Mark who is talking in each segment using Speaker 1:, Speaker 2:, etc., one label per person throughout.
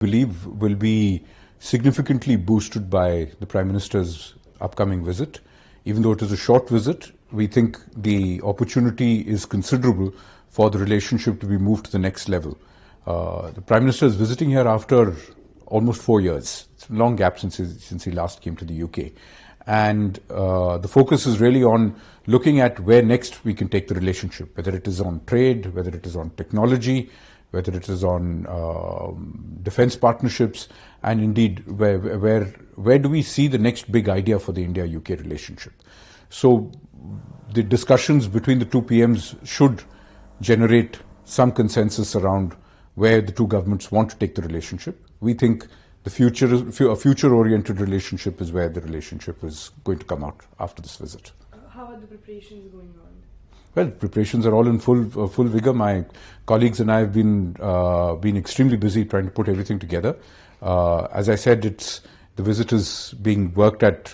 Speaker 1: believe will be significantly boosted by the Prime Minister's upcoming visit. Even though it is a short visit, we think the opportunity is considerable for the relationship to be moved to the next level. The Prime Minister is visiting here after almost 4 years. It's a long gap since he last came to the UK. And the focus is really on looking at where next we can take the relationship, whether it is on trade, whether it is on technology, whether it is on defense partnerships, and indeed where do we see the next big idea for the India-UK relationship. So the discussions between the two PMs should generate some consensus around where the two governments want to take the relationship. We think a future-oriented relationship is where the relationship is going to come out after this visit.
Speaker 2: How are the preparations going on?
Speaker 1: Well, preparations are all in full vigor. My colleagues and I have been extremely busy trying to put everything together. As I said, the visit is being worked at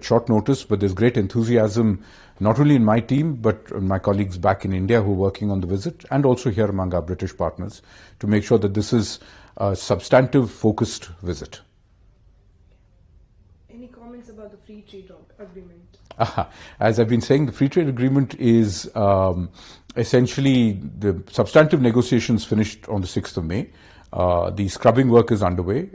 Speaker 1: short notice, but there's great enthusiasm not only in my team but my colleagues back in India who are working on the visit, and also here among our British partners, to make sure that this is a substantive, focused visit.
Speaker 2: Any comments about the free trade agreement?
Speaker 1: As I've been saying, the free trade agreement is essentially the substantive negotiations finished on the 6th of May. The scrubbing work is underway.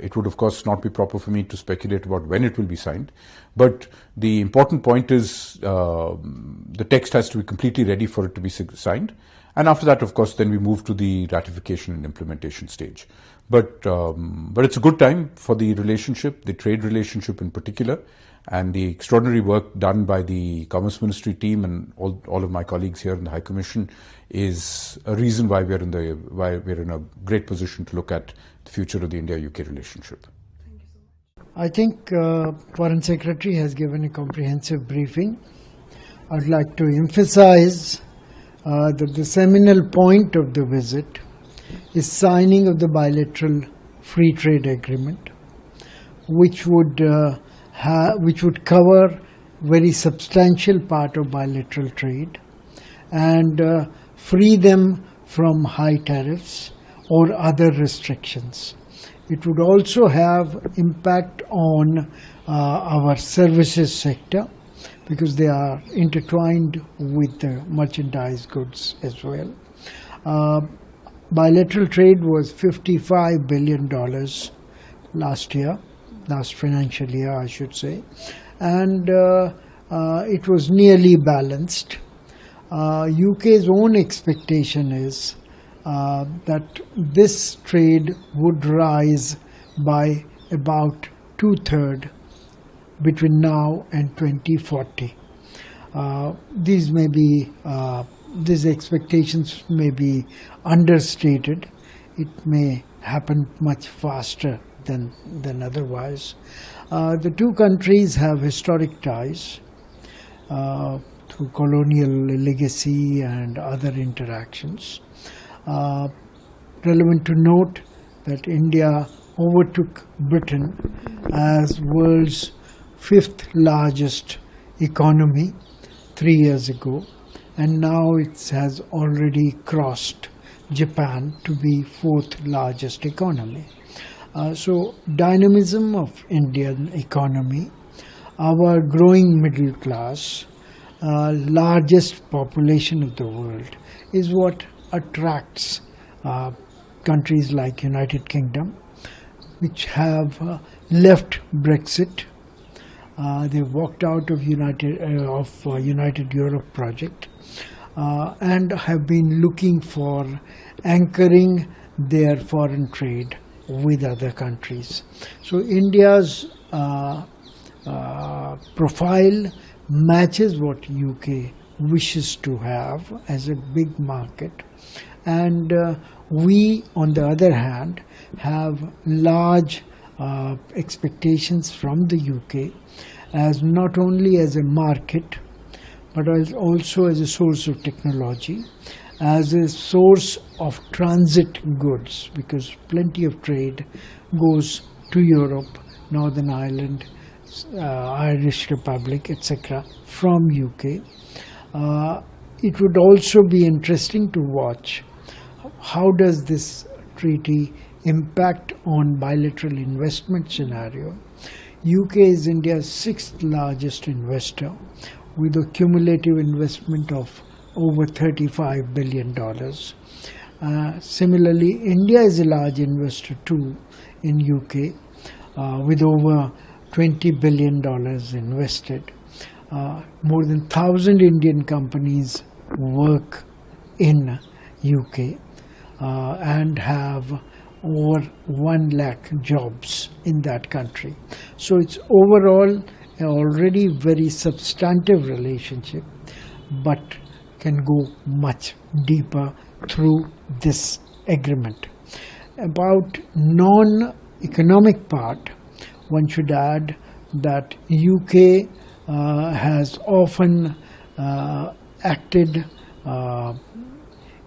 Speaker 1: It would, of course, not be proper for me to speculate about when it will be signed. But the important point is the text has to be completely ready for it to be signed. And after that, of course, then we move to the ratification and implementation stage. But it's a good time for the relationship, the trade relationship in particular, and the extraordinary work done by the Commerce Ministry team and all of my colleagues here in the High Commission is a reason why we're in a great position to look at the future of the India-UK relationship.
Speaker 2: Thank you so much.
Speaker 3: I think Foreign Secretary has given a comprehensive briefing. I'd like to emphasize that the seminal point of the visit is signing of the bilateral free trade agreement, which would cover very substantial part of bilateral trade and free them from high tariffs or other restrictions. It would also have impact on our services sector because they are intertwined with the merchandise goods as well. Bilateral trade was $55 billion last financial year, I should say, and it was nearly balanced. UK's own expectation is that this trade would rise by about 2/3 between now and 2040. These expectations may be understated. It may happen much faster than otherwise. The two countries have historic ties through colonial legacy and other interactions. Relevant to note that India overtook Britain as world's 5th largest economy 3 years ago, and now it has already crossed Japan to be 4th largest economy. So dynamism of Indian economy, our growing middle class, largest population of the world is what attracts countries like United Kingdom, which have left Brexit. They walked out of United Europe project and have been looking for anchoring their foreign trade with other countries. So India's profile matches what UK wishes to have as a big market, and we, on the other hand, have large expectations from the UK as not only as a market but also as a source of technology, as a source of transit goods, because plenty of trade goes to Europe, Northern Ireland, Irish Republic, etc. from UK. It would also be interesting to watch how does this treaty impact on bilateral investment scenario, UK is India's 6th largest investor with a cumulative investment of over $35 billion. Similarly, India is a large investor too in UK with over $20 billion invested. More than 1,000 Indian companies work in UK and have over 1 lakh jobs in that country. So it's overall an already very substantive relationship, but can go much deeper through this agreement. About non-economic part, one should add that UK has often acted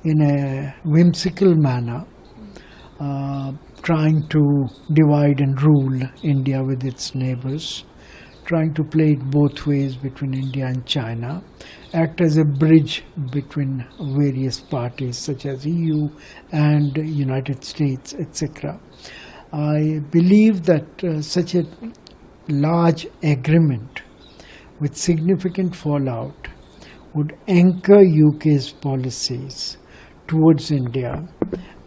Speaker 3: in a whimsical manner, trying to divide and rule India with its neighbors, trying to play it both ways between India and China, act as a bridge between various parties such as EU and United States, etc. I believe that such a large agreement with significant fallout would anchor UK's policies towards India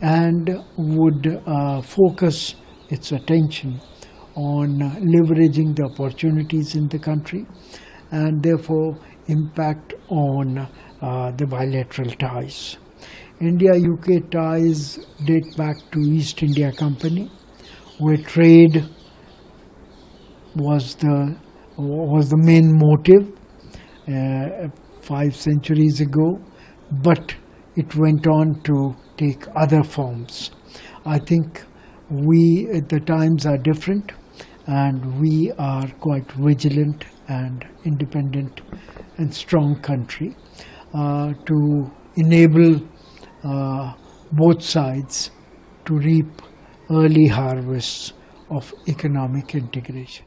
Speaker 3: and would focus its attention on leveraging the opportunities in the country and therefore impact on the bilateral ties. India-UK ties date back to East India Company, where trade was the main motive 5 centuries ago, but it went on to take other forms. I think the times are different, and we are quite vigilant and independent and strong country to enable both sides to reap early harvests of economic integration.